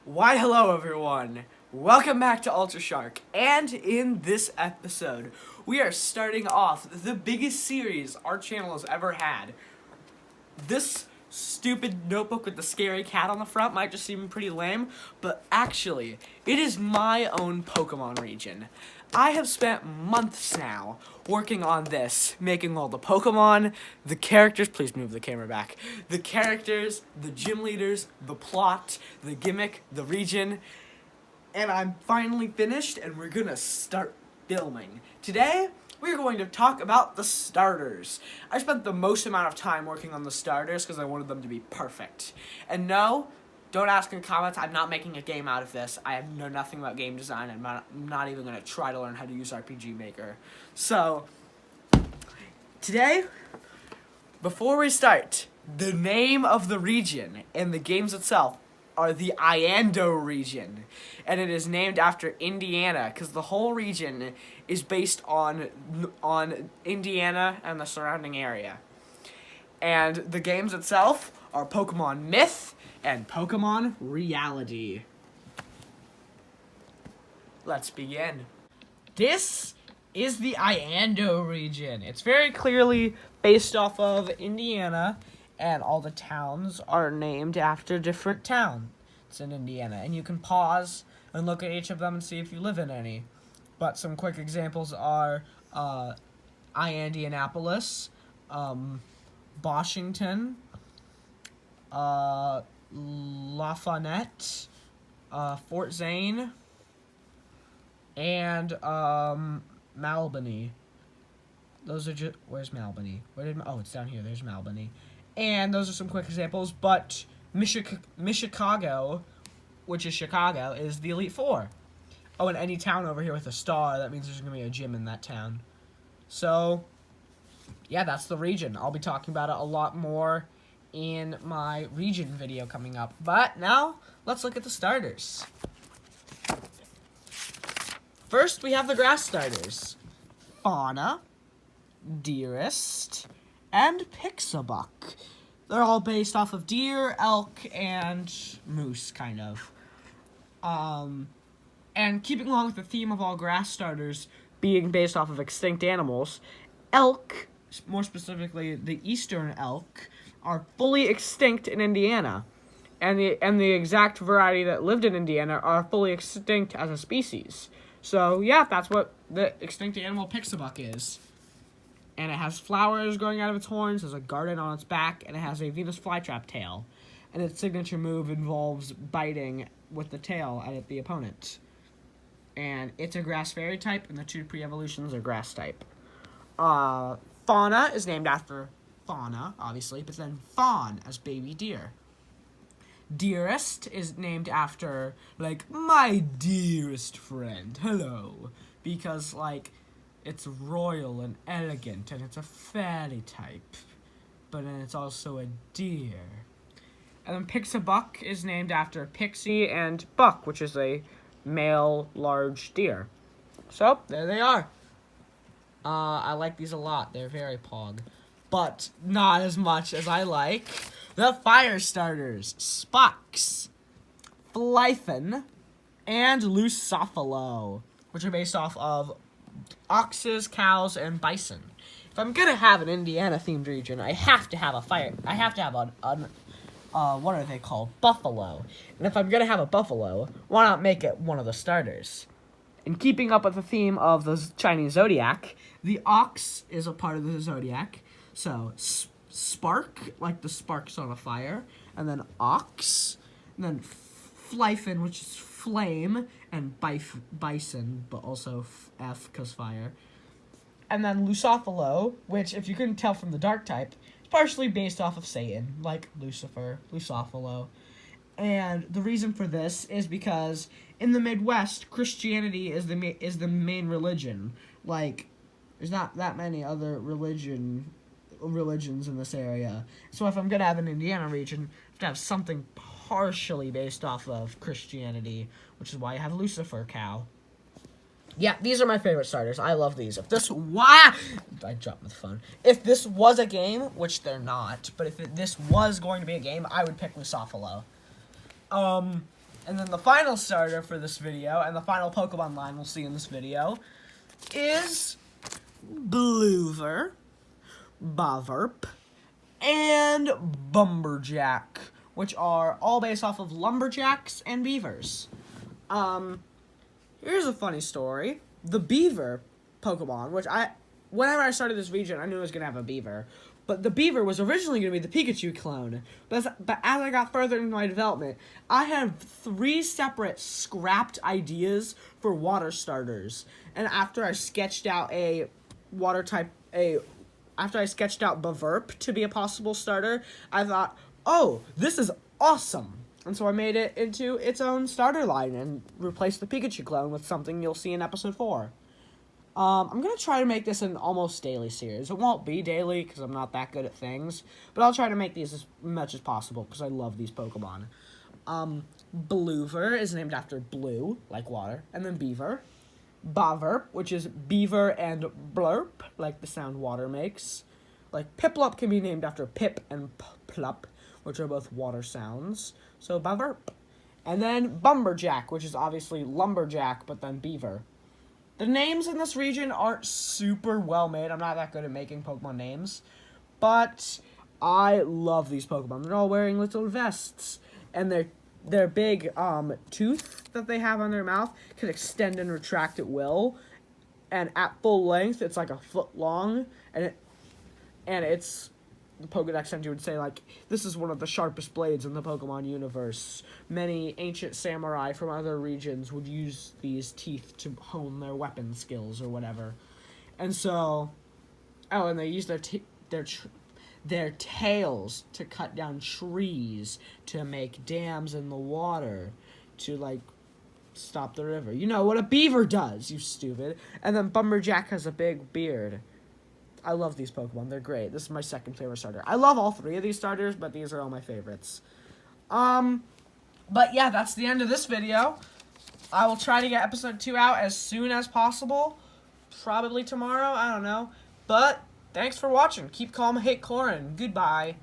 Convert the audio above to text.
Why, hello everyone! Welcome back to Ultra Shark, and in this episode, we are starting off the biggest series our channel has ever had. This stupid notebook with the scary cat on the front might just seem pretty lame, but actually, it is my own Pokemon region. I have spent months now working on this, making all the Pokemon, the characters, please move the camera back, the characters, the gym leaders, the plot, the gimmick, the region, and I'm finally finished and we're gonna start filming. Today, we're going to talk about the starters. I spent the most amount of time working on the starters because I wanted them to be perfect. And no, don't ask in comments, I'm not making a game out of this. I know nothing about game design. I'm not even going to try to learn how to use RPG Maker. So, today, before we start, the name of the region and the games itself are the Iando region. And it is named after Indiana because the whole region is based on Indiana and the surrounding area. And the games itself are Pokemon Myth and Pokemon Reality. Let's begin. This is the Iando region. It's very clearly based off of Indiana, and all the towns are named after different towns in Indiana. And you can pause and look at each of them and see if you live in any. But some quick examples are Indianapolis, Washington, Lafayette, Fort Zane, and Malbany. Those are just... Where's Malbany? Oh, it's down here. There's Malbany. And those are some quick examples, but Michicago, which is Chicago, is the Elite Four. Oh, and any town over here with a star, that means there's going to be a gym in that town. So, yeah, that's the region. I'll be talking about it a lot more in my region video coming up. But now, let's look at the starters. First, we have the grass starters. Fauna, Dearest, and Pixabuck. They're all based off of deer, elk, and moose, kind of. And keeping along with the theme of all grass starters being based off of extinct animals, elk, more specifically the eastern elk, are fully extinct in Indiana. And the exact variety that lived in Indiana are fully extinct as a species. So, yeah, that's what the extinct animal Pixabuck is. And it has flowers growing out of its horns, has a garden on its back, and it has a Venus flytrap tail. And its signature move involves biting with the tail at the opponent. And it's a grass fairy type, and the two pre-evolutions are grass type. Fauna is named after fauna, obviously, but then fawn as baby deer. Dearest is named after, like, my dearest friend, hello, because, like, it's royal and elegant, and it's a fairy type, but then it's also a deer. And then Pixabuck is named after Pixie and Buck, which is a male large deer. So, there they are. I like these a lot. They're very pog. But not as much as I like the fire starters. Spox, Flyfin, and Lucifalo, which are based off of oxes, cows, and bison. If I'm gonna have an Indiana-themed region, I have to have what are they called? Buffalo. And if I'm gonna have a buffalo, why not make it one of the starters? In keeping up with the theme of the Chinese zodiac, the ox is a part of the zodiac. So, spark, like the sparks on a fire, and then ox, and then Flyfin, which is flame, and bison, but also F, because fire. And then Lucifalo, which, if you couldn't tell from the dark type, is partially based off of Satan, like Lucifer, Lucifalo. And the reason for this is because in the Midwest, Christianity is the main religion. Like, there's not that many other religions in this area. So if I'm gonna have an Indiana region, I have to have something partially based off of Christianity, which is why I have Lucifer cow. Yeah, these are my favorite starters. I love these. I dropped my phone. If this was a game, which they're not, but if this was going to be a game, I would pick Lucifalo. And then the final starter for this video, and the final Pokemon line we'll see in this video, is Bloover, Baverp, and Bumberjack, which are all based off of lumberjacks and beavers. Here's a funny story. The beaver Pokemon, whenever I started this region, I knew I was going to have a beaver. But the beaver was originally going to be the Pikachu clone. But as I got further into my development, I have 3 separate scrapped ideas for water starters. And after I sketched out after I sketched out Baverp to be a possible starter, I thought, oh, this is awesome. And so I made it into its own starter line and replaced the Pikachu clone with something you'll see in episode 4. I'm going to try to make this an almost daily series. It won't be daily because I'm not that good at things, but I'll try to make these as much as possible because I love these Pokemon. Bloover is named after blue, like water, and then beaver. Baverp, which is beaver and blurp, like the sound water makes. Like Piplup can be named after Pip and Plup, which are both water sounds. So Baverp. And then Bumberjack, which is obviously lumberjack, but then beaver. The names in this region aren't super well made. I'm not that good at making Pokemon names. But I love these Pokemon. They're all wearing little vests. And their big tooth that they have on their mouth can extend and retract at will. And at full length, it's like a foot long. And it's... The Pokedex entry would say, like, this is one of the sharpest blades in the Pokemon universe. Many ancient samurai from other regions would use these teeth to hone their weapon skills or whatever. And so, and they use their tails to cut down trees, to make dams in the water, to, like, stop the river. You know what a beaver does, you stupid. And then Bumberjack has a big beard. I love these Pokemon. They're great. This is my second favorite starter. I love all 3 of these starters, but these are all my favorites. But yeah, that's the end of this video. I will try to get episode 2 out as soon as possible. Probably tomorrow. I don't know. But thanks for watching. Keep calm, hate Corin. Goodbye.